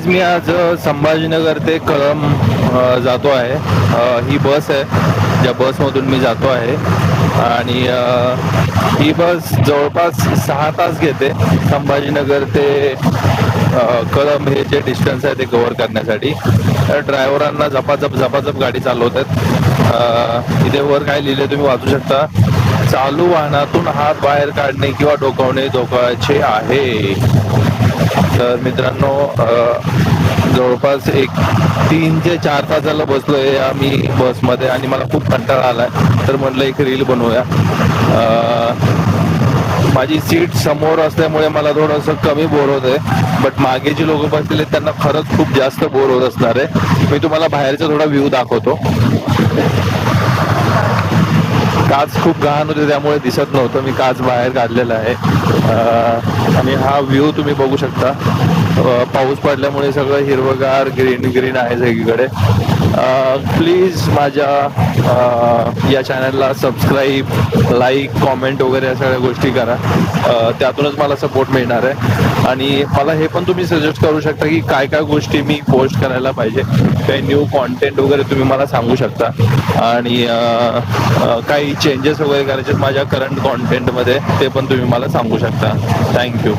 Guys मी आज संभाजीनगर ते कळंब जातो आहे. ही बस आहे, ज्या बसमधून मी जातो आहे. आणि ही बस जवळपास 6 तास घेते संभाजीनगर ते कळंब हे जे डिस्टन्स आहे ते कव्हर करण्यासाठी. ड्रायव्हरांना झपाझप गाडी चालवतात. इथे वर काय लिहिले तुम्ही वाचू शकता. चालू वाहनातून हात बाहेर काढणे किंवा डोकावणे धोक्याचे आहे. तर मित्रांनो, जवळपास 3 ते 4 तासाला बसलोय आम्ही बसमध्ये आणि मला खूप कंटाळा आलाय. तर म्हटलं एक रील बनवूया. माझी सीट समोर असल्यामुळे मला थोडंसं कमी बोर होत आहे, बट मागे जी लोक बसलेले त्यांना खरंच खूप जास्त बोर होत असणार आहे. मी तुम्हाला बाहेरचा थोडा व्ह्यू दाखवतो. काच खूप घाण होते त्यामुळे दिसत नव्हतं. मी काच बाहेर काढलेला आहे आणि हा व्ह्यू तुम्ही बघू शकता. पाऊस पडल्यामुळे सगळं हिरवगार ग्रीन आहे सगळीकडे. प्लीज माझ्या या चॅनलला सबस्क्राईब, लाईक, कॉमेंट वगैरे या सगळ्या गोष्टी करा. त्यातूनच मला सपोर्ट मिळणार आहे. आणि मला हे पण तुम्ही सजेस्ट करू शकता की काय काय गोष्टी मी पोस्ट करायला पाहिजे. काही न्यू कॉन्टेंट वगैरे तुम्ही मला सांगू शकता. आणि काही चेंजेस वगैरे करायचे माझ्या करंट कॉन्टेंटमध्ये ते पण तुम्ही मला सांगू शकता. थँक्यू.